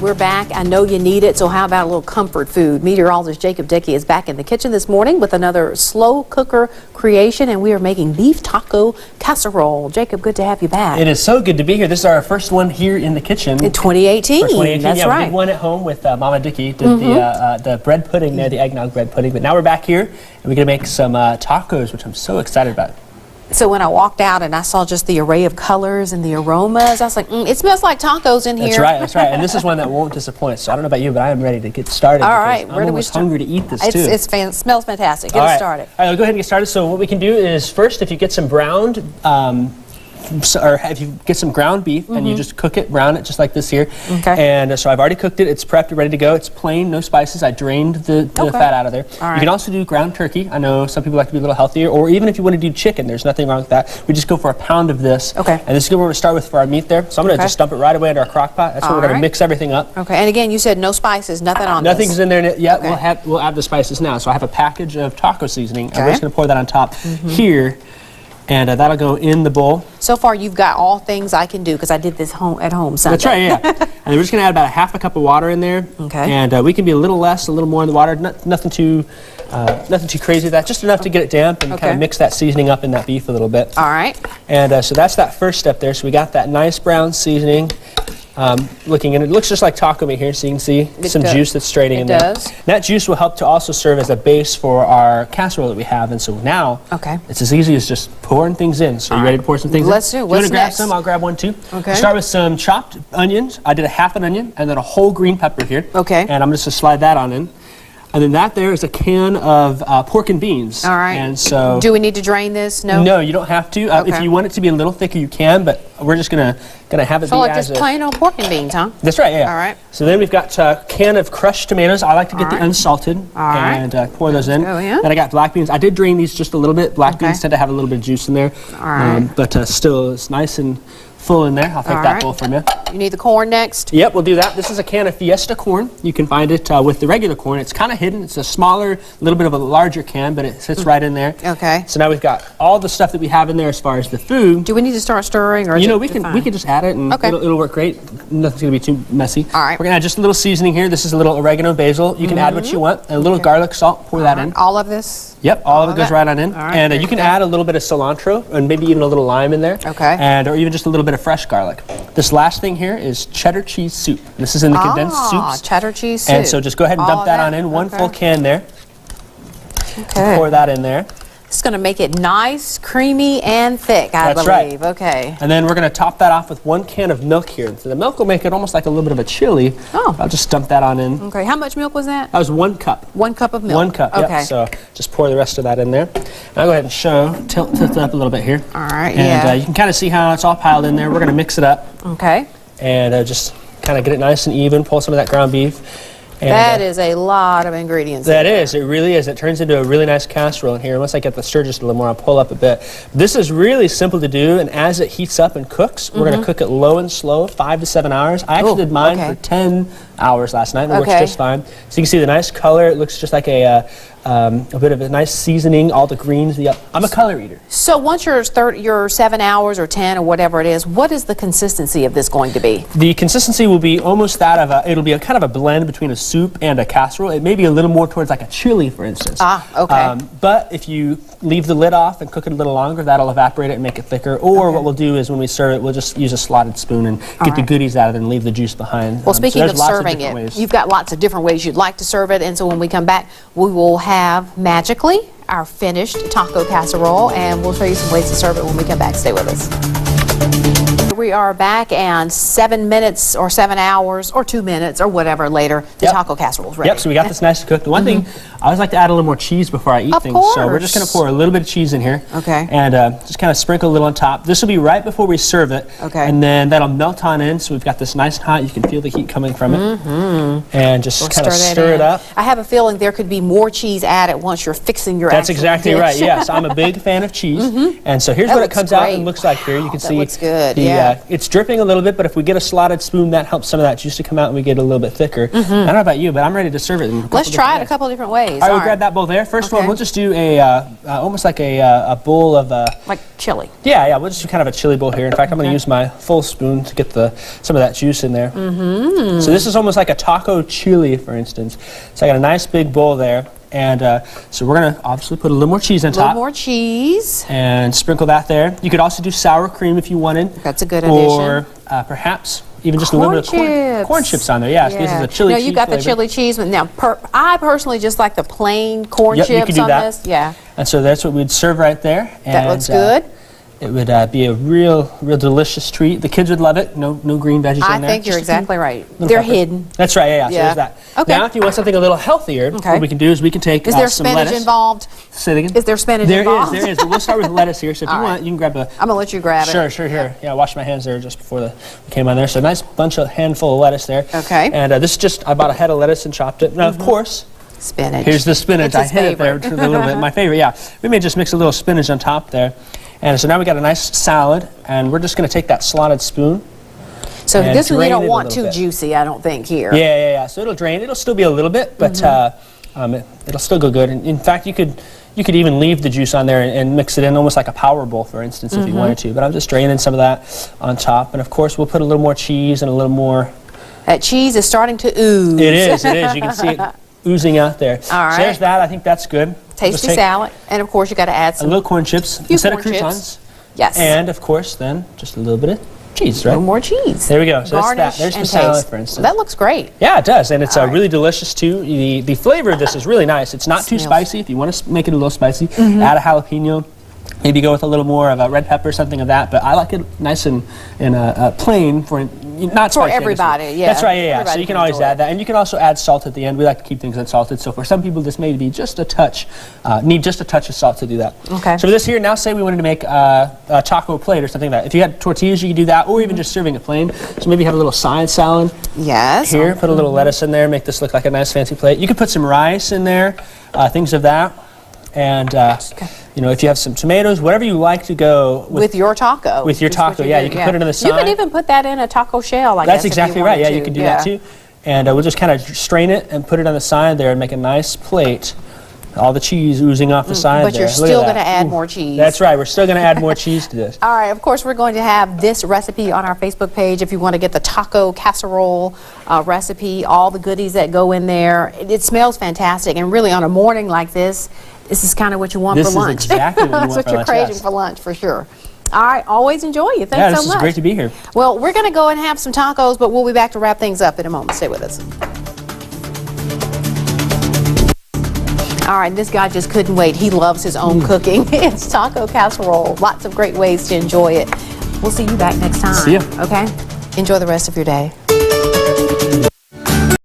we're back. I know you need it, so how about a little comfort food? Meteorologist Jacob Dickey is back in the kitchen this morning with another slow cooker creation, and we are making beef taco casserole. Jacob, good to have you back. It is so good to be here. This is our first one here in the kitchen. In 2018. For 2018. That's yeah, right. We did one at home with Mama Dickey, did the bread pudding there, the eggnog bread pudding. But now we're back here, and we're going to make some tacos, which I'm so excited about. So when I walked out and I saw just the array of colors and the aromas, I was like, it smells like tacos in here. That's right, that's right. And this is one that won't disappoint. So I don't know about you, but I am ready to get started. All right, where do we start? I'm hungry to eat this too. It smells fantastic. Get us started. All right, I'll go ahead and get started. So what we can do is first, if you get some browned, or if you get some ground beef and you just cook it, brown it just like this here. Okay. And so I've already cooked it. It's prepped, ready to go. It's plain, no spices. I drained the fat out of there. All right. You can also do ground turkey. I know some people like to be a little healthier, or even if you want to do chicken, there's nothing wrong with that. We just go for a pound of this. Okay. And this is what we're going to start with for our meat there. So I'm going to just dump it right away into our crock pot. That's where we're going to mix everything up. Okay. And again, you said no spices, nothing on this. Nothing's in there yet. Okay. We'll add the spices now. So I have a package of taco seasoning. I'm just going to pour that on top here. And that'll go in the bowl. So far, you've got all things I can do because I did this at home Sunday. That's right, yeah. And we're just going to add about a half a cup of water in there. Okay. And we can be a little less, a little more in the water. Nothing too crazy with that. Just enough to get it damp and kind of mix that seasoning up in that beef a little bit. All right. And so that's that first step there. So we got that nice brown seasoning. Looking in, it looks just like taco meat here, so you can see some juice that's straining in there. It does. That juice will help to also serve as a base for our casserole that we have, and so now it's as easy as just pouring things in. So you ready to pour some things in? Let's do it. You want to grab some? I'll grab one too. Okay. Start with some chopped onions. I did a half an onion and then a whole green pepper here. Okay. And I'm just going to slide that on in. And then that there is a can of pork and beans. All right. And so, do we need to drain this? No. No, you don't have to. If you want it to be a little thicker, you can. But we're just gonna have it be like as just plain old pork and beans, huh? That's right. Yeah. All right. So then we've got a can of crushed tomatoes. I like to get the unsalted and pour those in. Go in. Then I got black beans. I did drain these just a little bit. Black beans tend to have a little bit of juice in there. All right. But still, it's nice and full in there. I'll take that bowl from you. You need the corn next? Yep, we'll do that. This is a can of Fiesta corn. You can find it with the regular corn. It's kind of hidden. It's a smaller, little bit of a larger can, but it sits right in there. Okay. So now we've got all the stuff that we have in there as far as the food. Do we need to start stirring, or we can just add it and it'll work great. Nothing's gonna be too messy. All right. We're gonna add just a little seasoning here. This is a little oregano, basil. You can add what you want. And a little garlic, salt. Pour that in. All of this? Yep, all of it goes right on in. All right, and you can add a little bit of cilantro and maybe even a little lime in there. Okay. Or even just a little bit of fresh garlic. This last thing here is cheddar cheese soup. This is in the condensed soups. Cheddar cheese soup. And so just go ahead and dump that on in. One full can there. Okay. Pour that in there. It's going to make it nice, creamy, and thick, I believe. Right. Okay. And then we're going to top that off with 1 can of milk here. So the milk will make it almost like a little bit of a chili. Oh. I'll just dump that on in. Okay. How much milk was that? That was 1 cup. 1 cup of milk. 1 cup. Okay. Yep. So just pour the rest of that in there. And I'll go ahead and tilt it up a little bit here. All right. And you can kind of see how it's all piled in there. We're going to mix it up. Okay. And just kind of get it nice and even. Pull some of that ground beef. And, that is a lot of ingredients. That is. It really is. It turns into a really nice casserole in here. Once I get the stir just a little more, I'll pull up a bit. This is really simple to do, and as it heats up and cooks, we're going to cook it low and slow, 5 to 7 hours. I actually did mine for 10 hours last night, and it works just fine. So you can see the nice color. It looks just like a bit of a nice seasoning, all the greens. I'm a color eater. So once you're 7 hours or 10 or whatever it is, what is the consistency of this going to be? The consistency will be almost that of it'll be a kind of a blend between a soup and a casserole. It may be a little more towards like a chili, for instance. Okay. But if you leave the lid off and cook it a little longer, that'll evaporate it and make it thicker. Or what we'll do is when we serve it, we'll just use a slotted spoon and get the goodies out of it and leave the juice behind. Well, speaking of serving it, you've got lots of different ways you'd like to serve it, and so when we come back, we will have magically our finished taco casserole, and we'll show you some ways to serve it when we come back. Stay with us. We are back, and 7 minutes or 7 hours or 2 minutes or whatever later, the taco casserole is ready. Yep, so we got this nice to cook. The one thing, I always like to add a little more cheese before I eat things. So we're just going to pour a little bit of cheese in here. Okay. And just kind of sprinkle a little on top. This will be right before we serve it. Okay. And then that'll melt on in, so we've got this nice hot, you can feel the heat coming from it. And just kind of stir it up. I have a feeling there could be more cheese added once you're fixing your That's exactly right, yes. I'm a big fan of cheese. And so here's what it comes out and looks like here. You can see looks good. it's dripping a little bit, but if we get a slotted spoon, that helps some of that juice to come out and we get a little bit thicker. I don't know about you, but I'm ready to serve it in a couple Let's try it a ways. couple different ways. All right, we'll grab that bowl there. First one, we'll just do a almost like a bowl of like chili. Yeah, we'll just do kind of a chili bowl here. In fact, I'm going to use my full spoon to get some of that juice in there. So this is almost like a taco chili, for instance. So I got a nice big bowl there. And so we're going to obviously put a little more cheese on top. A little more cheese. And sprinkle that there. You could also do sour cream if you wanted. That's a good addition. Or perhaps even just a little bit of corn chips on there. Yeah, so this is a chili cheese you got flavor. the chili cheese. Now, I personally just like the plain corn chips you could do on that. this. Yeah. And so that's what we'd serve right there. And, that looks good. It would be a real delicious treat. The kids would love it. No green veggies in there. I think you're exactly right. They're peppers. Hidden. That's right. Yeah. So there's that. Okay. Now, if you want something a little healthier, what we can do is we can take Is there some spinach lettuce. involved? Say it again. Is there spinach involved? There is. But we'll start with lettuce here. So if you want, you can grab a. I'm gonna let you grab it. Sure. Here. Yeah, I washed my hands there just before we came on there. So a nice handful of lettuce there. Okay. And this is just, I bought a head of lettuce and chopped it. Now, of course, spinach. Here's the spinach. It's his I hid it there favorite. a little bit. My favorite, yeah. We may just mix a little spinach on top there. And so now we got a nice salad, and we're just going to take that slotted spoon. So this one you don't drain it a want little too bit. juicy, I don't think, here. Yeah. So it'll drain. It'll still be a little bit, but it'll still go good. And in fact, you could even leave the juice on there and mix it in almost like a power bowl, for instance, if you wanted to. But I'm just draining some of that on top. And of course, we'll put a little more cheese and a little more. That cheese is starting to ooze. It is. You can see it oozing out there. All right. So there's that. I think that's good. Tasty salad. And of course, you got to add A some. little corn chips instead of croutons. Yes. And of course, then just a little bit of cheese, right? A little more cheese. There we go. So Garnish that's that. There's and the salad, taste. for instance. That looks great. Yeah, it does, and it's really delicious too. The flavor of this is really nice. It's not too spicy. If you want to make it a little spicy, add a jalapeno. Maybe go with a little more of a red pepper, something of that. But I like it nice and plain for not spicy. For everybody, yeah. That's right, yeah. So Everybody you can can always enjoy add that, and you can also add salt at the end. We like to keep things unsalted. So for some people, this may be just a touch. Need just a touch of salt to do that. Okay. So for this here, now say we wanted to make a taco plate or something like that. If you had tortillas, you could do that, or even just serving it plain. So maybe have a little side salad. Yes. Here, put a little lettuce in there, make this look like a nice fancy plate. You could put some rice in there, things of that. And, if you have some tomatoes, whatever you like to go with your taco. With your taco, yeah. You can put it on the side. You could even put that in a taco shell, I guess. That's exactly right. Yeah, you can do that too. And we'll just kind of strain it and put it on the side there and make a nice plate. All the cheese oozing off the side there. But you're still going to add more cheese. That's right. We're still going to add more cheese to this. All right. Of course, we're going to have this recipe on our Facebook page if you want to get the taco casserole recipe, all the goodies that go in there. It smells fantastic. And really, on a morning like this is kind of what you want for lunch. This is exactly what you want That's what for you're lunch, craving yes. for lunch, for sure. All right. Always enjoy you. Thanks so much. Yeah, this is great to be here. Well, we're going to go and have some tacos, but we'll be back to wrap things up in a moment. Stay with us. All right, this guy just couldn't wait. He loves his own cooking. It's taco casserole. Lots of great ways to enjoy it. We'll see you back next time. See ya. Okay? Enjoy the rest of your day.